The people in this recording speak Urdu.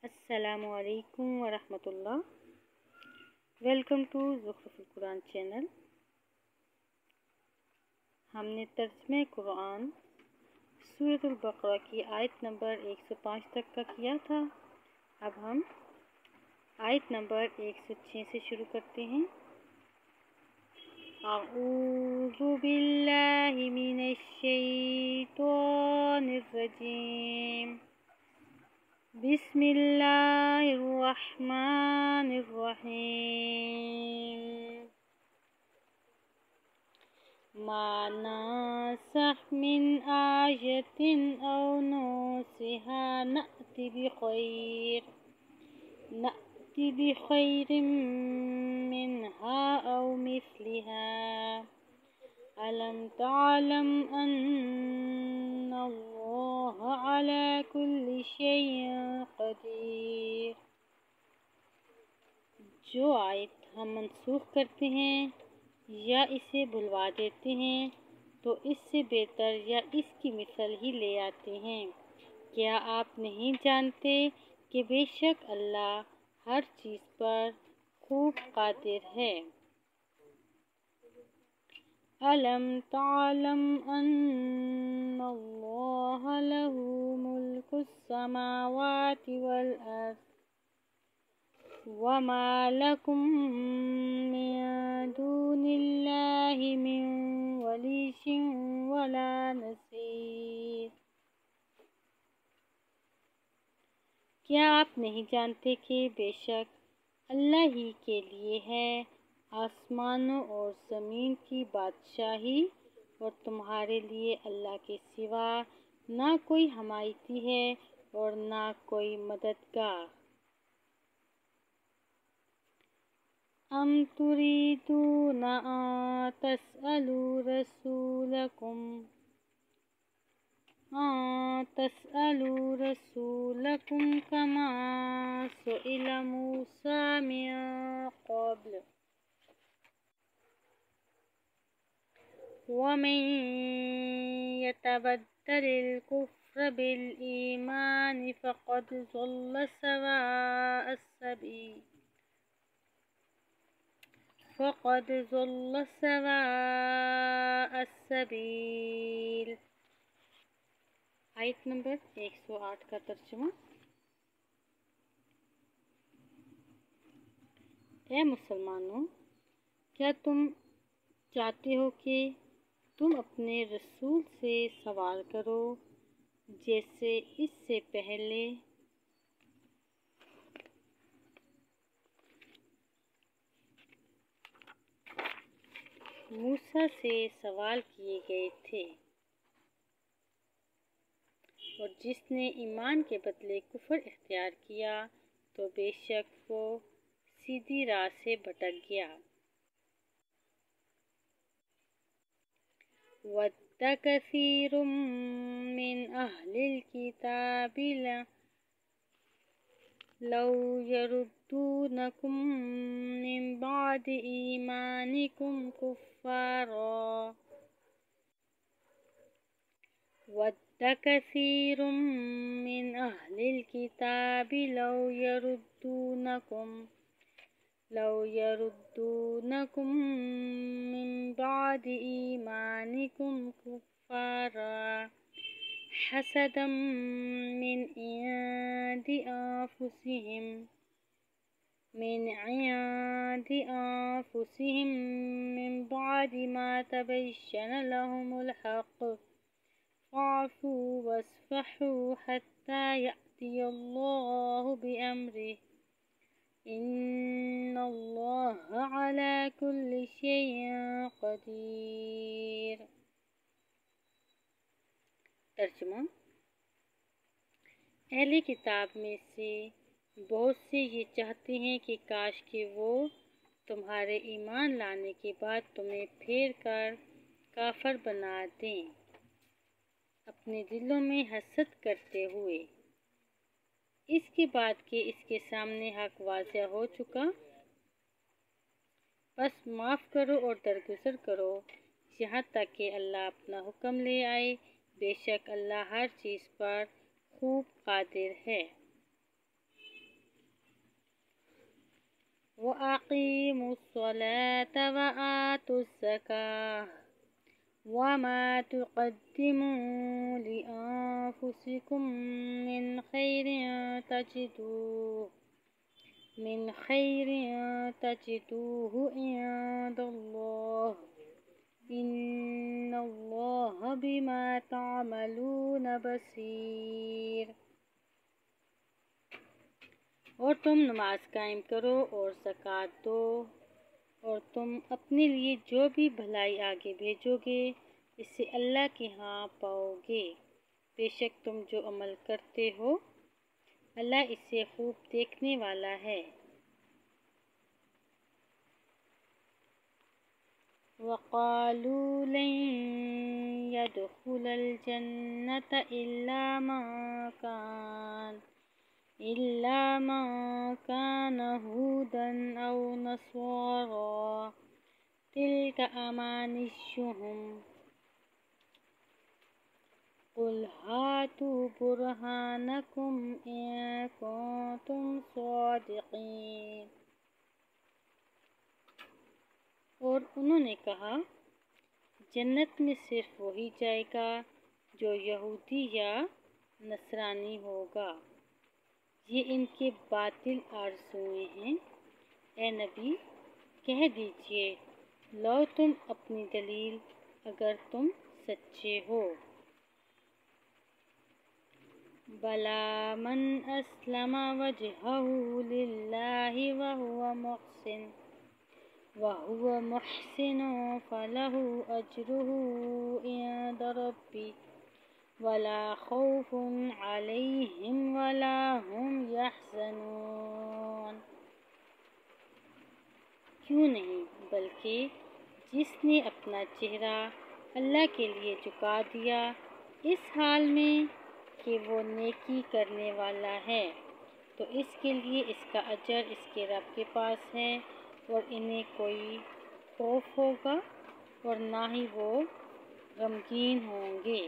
السلام علیکم ورحمۃ اللہ۔ ویلکم ٹو زخرف القرآن چینل۔ ہم نے ترجمہ قرآن سورۃ البقرہ کی آیت نمبر 105 تک کا کیا تھا۔ اب ہم آیت نمبر 106 سے شروع کرتے ہیں۔ اعوذ باللہ من الشیطان الرجیم، بسم اللہ الرحمن الرحیم۔ ما ننسخ من آیۃ او ننسها نأتی بخیر منها او مثلها، الم تعلم ان اللہ علی کل شیء قدیر۔ جو آیت ہم منسوخ کرتے ہیں یا اسے بھلوا دیتے ہیں تو اس سے بہتر یا اس کی مثل ہی لے آتے ہیں۔ کیا آپ نہیں جانتے کہ بے شک اللہ ہر چیز پر خوب قادر ہے۔ الم تعلم ان اللہ لہ ملک السماوات والارض وما لکم من دون اللہ من ولی ولا نصیر۔ کیا آپ نہیں جانتے کہ بے شک اللہ ہی کے لیے ہے آسمانوں اور زمین کی بادشاہی، اور تمہارے لیے اللہ کے سوا نہ کوئی حمایتی ہے اور نہ کوئی مددگار۔ ام تريدون ان تسألوا رسولكم كما سئل موسى من قبل، ومن يتبدل الكفر بالإيمان فقد ضل سواء السبيل۔ آیت نمبر 108 کا ترجمہ۔ اے مسلمانوں، کیا تم چاہتے ہو کہ تم اپنے رسول سے سوال کرو جیسے اس سے پہلے موسیٰ سے سوال کیے گئے تھے، اور جس نے ایمان کے بدلے کفر اختیار کیا تو بے شک وہ سیدھی راہ سے بھٹک گیا۔ وَدَّ كَثِيرٌ مِّنْ أَهْلِ الْكِتَابِ لَوْ يَرُدُّونَكُم مِّن بَعْدِ إِيمَانِكُمْ كُفَّارًا وَدَّ كَثِيرٌ مِّنْ أَهْلِ الْكِتَابِ لَوْ يَرُدُّونَكُم مِّن بَعْدِ إِيمَانِكُمْ كُفَّارًا حَسَدًا مِّنْ عِندِ أَنفُسِهِم مِّن بَعْدِ مَا تَبَيَّنَ لَهُمُ الْحَقُّ، فَاعْفُوا وَاصْفَحُوا حَتَّى يَأْتِيَ اللَّهُ بِأَمْرِهِ، إِنَّ اللَّهَ عَلَى كُلِّ شَيْءٍ قَدِيرٌ۔ ترجمہ۔ اہل کتاب میں سے بہت سے یہ چاہتے ہیں کہ کاش کہ وہ تمہارے ایمان لانے کے بعد تمہیں پھیر کر کافر بنا دیں، اپنے دلوں میں حسد کرتے ہوئے، اس کے بعد کہ اس کے سامنے حق واضح ہو چکا۔ بس معاف کرو اور درگزر کرو یہاں تک کہ اللہ اپنا حکم لے آئے، بے شک اللہ ہر چیز پر خوب قادر ہے۔ وَأَقِيمُوا الصَّلَاةَ وَآتُوا الزَّكَاةَ وَمَا تُقَدِّمُوا لِأَنفُسِكُم من خير تجدوه عند الله إن الله بما تعملون بصیر۔ اور تم نماز قائم کرو اور زکوٰۃ دو، اور تم اپنے لیے جو بھی بھلائی آگے بھیجو گے اسے اللہ کے ہاں پاؤ گے، بے شک تم جو عمل کرتے ہو اللہ اسے خوب دیکھنے والا ہے۔ وَقَالُوا لَن يَدْخُلَ الْجَنَّةَ إِلَّا مَن كَانَ هُودًا أَوْ نَصَارَىٰ تِلْكَ أَمَانِيُّهُمْ قُلْ هَاتُوا بُرْهَانَكُمْ إِن كُنتُمْ صَادِقِينَ۔ اور انہوں نے کہا جنت میں صرف وہی جائے گا جو یہودی یا نصرانی ہوگا، یہ ان کے باطل آرزوئیں ہیں۔ اے نبی کہہ دیجئے لاؤ تم اپنی دلیل اگر تم سچے ہو۔ بَلَىٰ مَنْ أَسْلَمَ وَجْهَهُ لِلَّهِ وَهُوَ مُحْسِنٌ فَلَهُ أَجْرُهُ عِندَ رَبِّهِ وَلَا خَوْفٌ عَلَيْهِمْ وَلَا هُمْ يَحْزَنُونَ۔ کیوں نہیں، بلکہ جس نے اپنا چہرہ اللہ کے لیے جھکا دیا اس حال میں کہ وہ نیکی کرنے والا ہے، تو اس کے لیے اس کا اجر اس کے رب کے پاس ہے، اور انہیں کوئی خوف ہوگا اور نہ ہی وہ غمگین ہوں گے۔